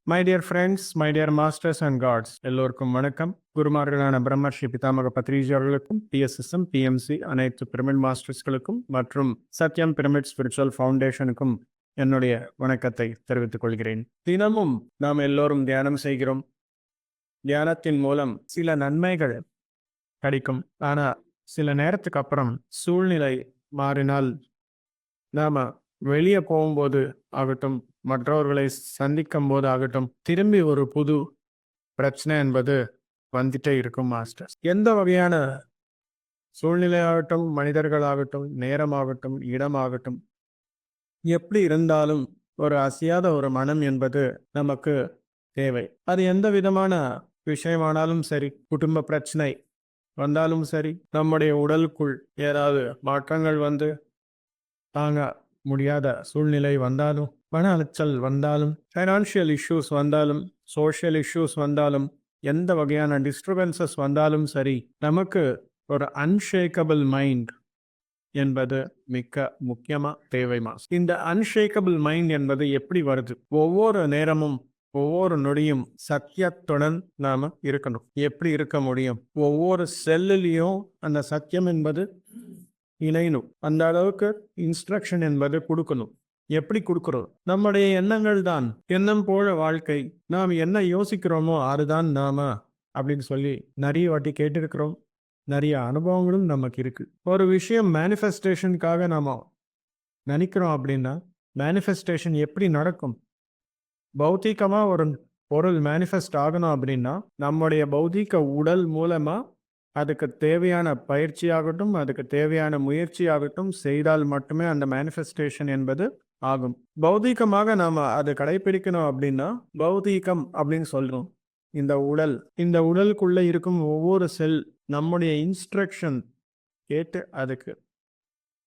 My dear friends, my dear masters and gods, எல்லோருக்கும் வணக்கம். குருமார்களான பிரம்மர்ஷி பிதாமக பத்ரிஜி அவர்களுக்கும், பிஎஸ்எஸ்எம், பிஎம்சி அனைத்து பிரமிட் மாஸ்டர்ஸ்களுக்கும் மற்றும் சத்யம் பிரமிட் ஸ்பிரிச்சுவல் ஃபவுண்டேஷனுக்கும் என்னுடைய வணக்கத்தை தெரிவித்துக் கொள்கிறேன். தினமும் நாம் எல்லோரும் தியானம் செய்கிறோம். தியானத்தின் மூலம் சில நன்மைகள் கிடைக்கும். ஆனால் சில நேரத்துக்கு அப்புறம் சூழ்நிலை மாறினால் நாம வெளியே போகும்போது ஆகட்டும், மற்றவர்களை சந்திக்கும் போது ஆகட்டும், திரும்பி ஒரு புது பிரச்சனை என்பது வந்துட்டே இருக்கும் மாஸ்டர்ஸ். எந்த வகையான சூழ்நிலையாகட்டும், மனிதர்களாகட்டும், நேரமாகட்டும், இடமாகட்டும், எப்படி இருந்தாலும் ஒரு அசையாத ஒரு மனம் என்பது நமக்கு தேவை. அது எந்த விதமான விஷயமானாலும் சரி, குடும்ப பிரச்சனை வந்தாலும் சரி, நம்முடைய உடலுக்குள் ஏதாவது மாற்றங்கள் வந்து தாங்க முடியாத சூழ்நிலை வந்தாலும், மன அலைச்சல் வந்தாலும், ஃபைனான்ஷியல் இஷ்யூஸ் வந்தாலும், சோஷியல் இஷ்யூஸ் வந்தாலும், எந்த வகையான டிஸ்டர்பன்சஸ் வந்தாலும் சரி, நமக்கு ஒரு அன்ஷேக்கபிள் மைண்ட் என்பது மிக முக்கியமா தேவை மாஸ். இந்த அன்ஷேக்கபிள் மைண்ட் என்பது எப்படி வருது? ஒவ்வொரு நேரமும் ஒவ்வொரு நொடியும் சத்தியத்துடன் நாம இருக்கணும். எப்படி இருக்க முடியும்? ஒவ்வொரு செல்லுலையும் அந்த சத்தியம் என்பது இணையணும். அந்த அளவுக்கு இன்ஸ்ட்ரக்ஷன் என்பது கொடுக்கணும். எப்படி கொடுக்கிறோம்? நம்முடைய எண்ணங்கள் தான். எண்ணம் போல வாழ்க்கை. நாம் என்ன யோசிக்கிறோமோ அதுதான் நாம அப்படின்னு சொல்லி நிறைய வாட்டி கேட்டிருக்கிறோம். நிறைய அனுபவங்களும் நமக்கு இருக்கு. ஒரு விஷயம் மேனிஃபெஸ்டேஷனுக்காக நாம நினைக்கிறோம் அப்படின்னா, மேனிஃபெஸ்டேஷன் எப்படி நடக்கும்? பௌத்திகமா ஒரு பொருள் மேனிஃபெஸ்ட் ஆகணும் அப்படின்னா, நம்முடைய பௌத்திக உடல் மூலமா அதுக்கு தேவையான பயிற்சியாகட்டும், அதுக்கு தேவையான முயற்சியாகட்டும் செய்தால் மட்டுமே அந்த மேனிஃபெஸ்டேஷன் என்பது ஆகும். பௌதீகமாக நாம அதை கடைபிடிக்கணும் அப்படின்னா, பௌதீகம் அப்படின்னு சொல்றோம். இந்த உடலுக்குள்ள இருக்கும் ஒவ்வொரு செல் நம்முடைய இன்ஸ்ட்ரக்ஷன் கேட்டு அதுக்கு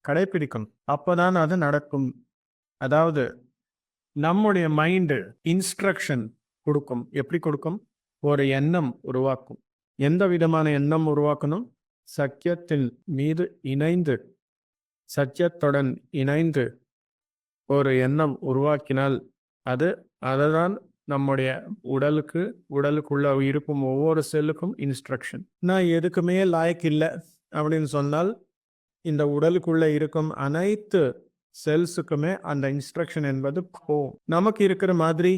கடைபிடிக்கணும். அப்பதான் அது நடக்கும். அதாவது நம்முடைய மைண்டு இன்ஸ்ட்ரக்ஷன் கொடுக்கும். எப்படி கொடுக்கும்? ஒரு எண்ணம் உருவாக்கும். எந்த விதமான எண்ணம் உருவாக்கணும்? சத்தியத்தின் மீது இணைந்து, சத்தியத்துடன் இணைந்து ஒரு எண்ணம் உருவாக்கினால் அதுதான் நம்முடைய உடலுக்குள்ள இருக்கும் ஒவ்வொரு செல்லுக்கும் இன்ஸ்ட்ரக்ஷன். நான் எதுக்குமே லாயக்கு இல்லை அப்படின்னு சொன்னால், இந்த உடலுக்குள்ள இருக்கும் அனைத்து செல்ஸுக்குமே அந்த இன்ஸ்ட்ரக்ஷன் என்பது போகும். நமக்கு இருக்கிற மாதிரி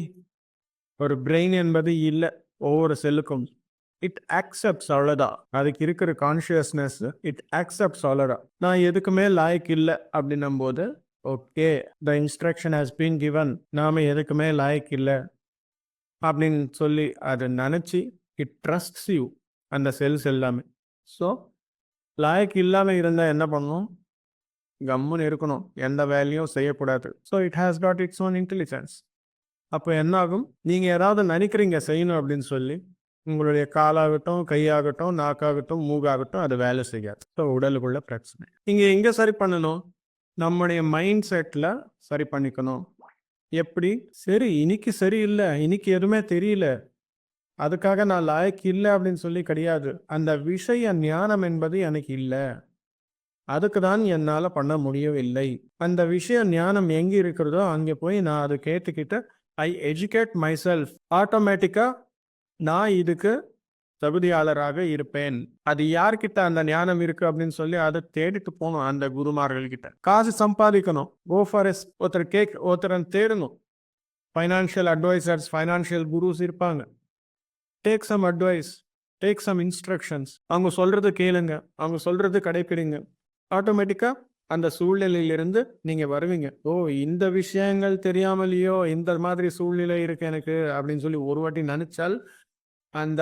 ஒரு பிரெயின் என்பது இல்லை ஒவ்வொரு செல்லுக்கும். இட் அக்செப்ட்ஸ், அவ்வளோதான். அதுக்கு இருக்கிற கான்ஷியஸ்னஸ் இட் அக்செப்ட்ஸ், அவ்வளோதான். நான் எதுக்குமே லாயக்கு இல்லை அப்படின்னும் போது, okay, the instruction has been given, நாம எதுக்குமே லாயக்கு இல்லை அப்படின்னு சொல்லி அதை நினச்சி இட் ட்ரஸ்ட்ஸ் யூ, அந்த செல்ஸ் எல்லாமே. ஸோ லாயக்கு இல்லாமல் இருந்தால் என்ன பண்ணணும்? கம்முன்னு இருக்கணும், எந்த வேலையும் செய்யக்கூடாது. So it has got its own intelligence. அப்போ என்ன ஆகும்? நீங்கள் ஏதாவது நினைக்கிறீங்க செய்யணும் அப்படின்னு சொல்லி, உங்களுடைய காலாகட்டும், கையாகட்டும், நாக்காகட்டும், மூகாகட்டும் அது வேலை செய்யாது. ஸோ உடலுக்குள்ள பிரச்சனை. இங்கே எங்கே சரி பண்ணணும்? நம்முடைய மைண்ட் செட்டில் சரி பண்ணிக்கணும். எப்படி? சரி, இன்னைக்கு சரியில்லை, இன்னைக்கு எதுவுமே தெரியல, அதுக்காக நான் லாயக்கு இல்லை அப்படின்னு சொல்லி கிடையாது. அந்த விஷய ஞானம் என்பது எனக்கு இல்லை, அதுக்கு தான் என்னால் பண்ண முடியவில்லை. அந்த விஷய ஞானம் எங்கே இருக்கிறதோ அங்கே போய் நான் அதை கேட்டுக்கிட்டு ஐ எஜுகேட் மை செல்ஃப். ஆட்டோமேட்டிக்காக நான் இதுக்கு தகுதியாளராக இருப்பேன். அது யார்கிட்ட அந்த ஞானம் இருக்கு அப்படின்னு சொல்லி அதை தேடிட்டு போகணும். அந்த குருமார்கள் கிட்ட காசு சம்பாதிக்கணும். Go for yes. ஒருத்தரை தேடணும். ஃபைனான்ஷியல் அட்வைசர்ஸ், ஃபைனான்ஷியல் குருஸ் இருப்பாங்க. Take some advice, take some instructions. அவங்க சொல்றது கேளுங்க, அவங்க சொல்றது கடைப்பிடிங்க. ஆட்டோமேட்டிக்காக அந்த சூழ்நிலையிலிருந்து நீங்கள் வருவீங்க. ஓ, இந்த விஷயங்கள் தெரியாமலேயோ இந்த மாதிரி சூழ்நிலை இருக்கு எனக்கு அப்படின்னு சொல்லி ஒரு வாட்டி நினைச்சால் அந்த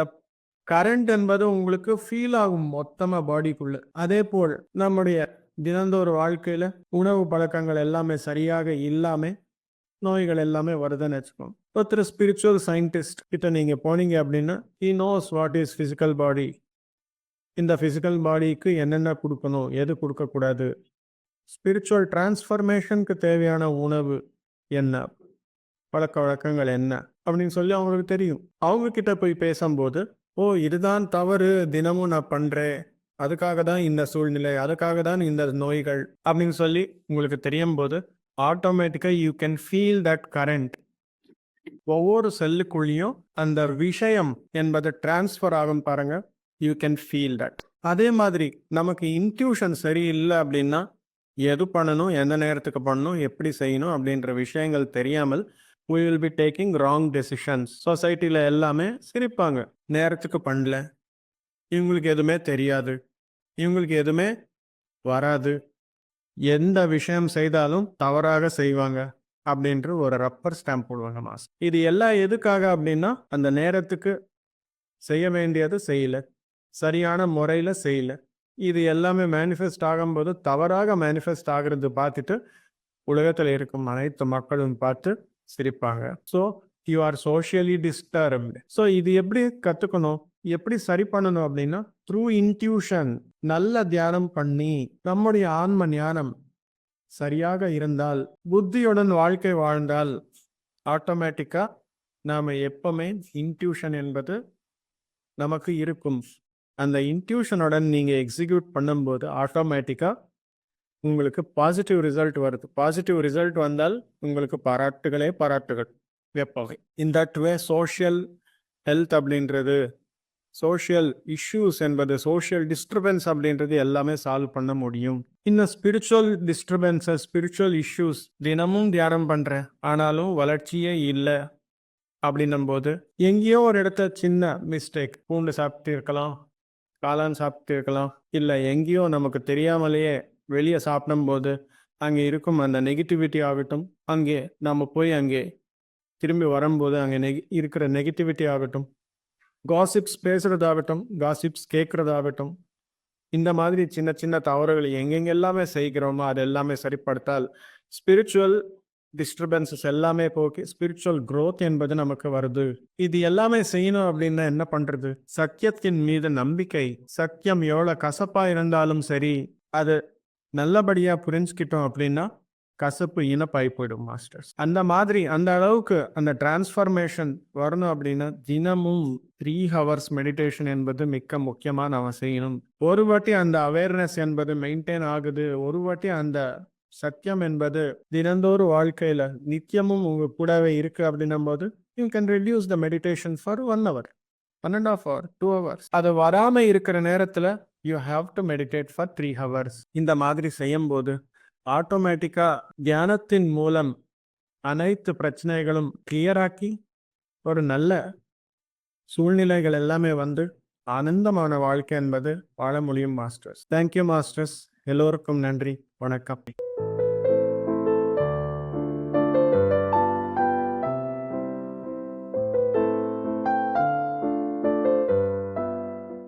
கரண்ட் என்பது உங்களுக்கு ஃபீல் ஆகும் மொத்தமாக பாடிக்குள்ள. அதே போல் நம்முடைய தினந்தோறு வாழ்க்கையில் உணவு பழக்கங்கள் எல்லாமே சரியாக இல்லாமல் நோய்கள் எல்லாமே வருதுன்னு வச்சுக்கோங்க. ஒருத்தர் ஸ்பிரிச்சுவல் சயின்டிஸ்ட் கிட்ட நீங்கள் போனீங்க அப்படின்னா, he knows what is physical body. இந்த ஃபிசிக்கல் பாடிக்கு என்னென்ன கொடுக்கணும், எது கொடுக்கக்கூடாது, ஸ்பிரிச்சுவல் டிரான்ஸ்ஃபர்மேஷனுக்கு தேவையான உணவு என்ன, பழக்க வழக்கங்கள் என்ன அப்படின்னு சொல்லி அவங்களுக்கு தெரியும். அவங்க கிட்ட போய் பேசும்போது, ஓ, இதுதான் தவறு, தினமும் நான் பண்ணுறேன், அதுக்காக தான் இந்த சூழ்நிலை, அதுக்காக தான் இந்த நோய்கள் அப்படின்னு சொல்லி உங்களுக்கு தெரியும் போது ஆட்டோமேட்டிக்காக you can feel that current. ஒவ்வொரு செல்லுக்குள்ளேயும் அந்த விஷயம் என்பது டிரான்ஸ்ஃபர் ஆகும் பாருங்க. You can feel that. அதே மாதிரி நமக்கு இன்ட்யூஷன் சரியில்லை அப்படின்னா எது பண்ணணும், எந்த நேரத்துக்கு பண்ணணும், எப்படி செய்யணும் அப்படின்ற விஷயங்கள் தெரியாமல் we will be taking wrong decisions. சொசைட்டியில் எல்லாமே சிரிப்பாங்க. நேரத்துக்கு பண்ணல, இவங்களுக்கு எதுவுமே தெரியாது, இவங்களுக்கு எதுவுமே வராது, எந்த விஷயம் செய்தாலும் தவறாக செய்வாங்க அப்படின்ற ஒரு ரப்பர் ஸ்டாம்ப் போடுவாங்க மாஸ். இது எல்லாம் எதுக்காக அப்படின்னா அந்த நேரத்துக்கு செய்ய வேண்டியது செய்யல, சரியான முறையில் செய்யல. இது எல்லாமே மேனிஃபெஸ்ட் ஆகும்போது தவறாக மேனிஃபெஸ்ட் ஆகிறது பார்த்துட்டு உலகத்தில் இருக்கும் அனைத்து மக்களும் பார்த்து சிரிப்பாங்க. So you are socially disturbed. So இது எப்படி கற்றுக்கணும், எப்படி சரி பண்ணணும் அப்படின்னா த்ரூ இன்ட்யூஷன். நல்ல தியானம் பண்ணி நம்முடைய ஆன்ம ஞானம் சரியாக இருந்தால், புத்தியுடன் வாழ்க்கை வாழ்ந்தால் ஆட்டோமேட்டிக்காக நாம் எப்பவுமே இன்ட்யூஷன் என்பது நமக்கு இருக்கும். அந்த இன்ட்யூஷனுடன் நீங்கள் எக்ஸிக்யூட் பண்ணும்போது ஆட்டோமேட்டிக்காக உங்களுக்கு பாசிட்டிவ் ரிசல்ட் வருது. பாசிட்டிவ் ரிசல்ட் வந்தால் உங்களுக்கு பாராட்டுகளே பாராட்டுகள் எப்போவே. In that way social health அப்படின்றது, சோஷியல் இஷ்யூஸ் என்பது, சோஷியல் டிஸ்டர்பன்ஸ் அப்படின்றது எல்லாமே சால்வ் பண்ண முடியும். இந்த ஸ்பிரிச்சுவல் டிஸ்டர்பன்ஸஸ், ஸ்பிரிச்சுவல் இஷ்யூஸ் தினமும் தியானம் பண்ணுறேன் ஆனாலும் வளர்ச்சியே இல்லை அப்படின்னும் போது எங்கேயோ ஒரு இடத்த சின்ன மிஸ்டேக், பூண்டு சாப்பிட்டு இருக்கலாம், காளான் சாப்பிட்டு இருக்கலாம், இல்லை எங்கேயோ நமக்கு தெரியாமலேயே வெளியே சாப்பிடும்போது அங்கே இருக்கும் அந்த நெகட்டிவிட்டி ஆகட்டும், அங்கே நம்ம போய் அங்கே திரும்பி வரும்போது அங்கே இருக்கிற நெகட்டிவிட்டி ஆகட்டும், காசிப்ஸ் பேசுகிறதாகட்டும், காசிப்ஸ் கேட்குறதாகட்டும், இந்த மாதிரி சின்ன சின்ன தவறுகள் எங்கெங்கெல்லாமே செய்கிறோமோ அது எல்லாமே சரிப்படுத்தால் ஸ்பிரிச்சுவல் டிஸ்டர்பன்சஸ் எல்லாமே போக்கி ஸ்பிரிச்சுவல் growth என்பது நமக்கு வருது. இது எல்லாமே செய்யணும் அப்படின்னா என்ன பண்றது? சத்தியத்தின் மீது நம்பிக்கை. சத்தியம் எவ்வளோ கசப்பா இருந்தாலும் சரி, அது நல்லபடியா புரிஞ்சுக்கிட்டோம் அப்படின்னா கசப்பு இனப்பாய் போயிடும் மாஸ்டர்ஸ். அந்த மாதிரி அந்த அளவுக்கு அந்த டிரான்ஸ்ஃபர்மேஷன் வரணும் அப்படின்னா தினமும் 3 hours மெடிடேஷன் என்பது மிக்க முக்கியமாக நாம் செய்யணும். ஒரு வாட்டி அந்த அவேர்னஸ் என்பது மெயின்டைன் ஆகுது, ஒரு வாட்டி அந்த சத்தியம் என்பது தினந்தோறும் வாழ்க்கையில நித்தியமும் உங்க கூடவே இருக்கு அப்படின்னும் போது you can reduce the meditation for 1 hour, 1.5 hour, 2 hours. அது வராம இருக்கிற நேரத்துல you have to meditate for 3 hours. இந்த மாதிரி செய்யும் போது ஆட்டோமேட்டிக்கா தியானத்தின் மூலம் அனைத்து பிரச்சனைகளும் கிளியராக்கி ஒரு நல்ல சூழ்நிலைகள் எல்லாமே வந்து ஆனந்தமான வாழ்க்கை என்பது வாழ முடியும் மாஸ்டர்ஸ். Thank you masters. எல்லோருக்கும் நன்றி, வணக்கம்.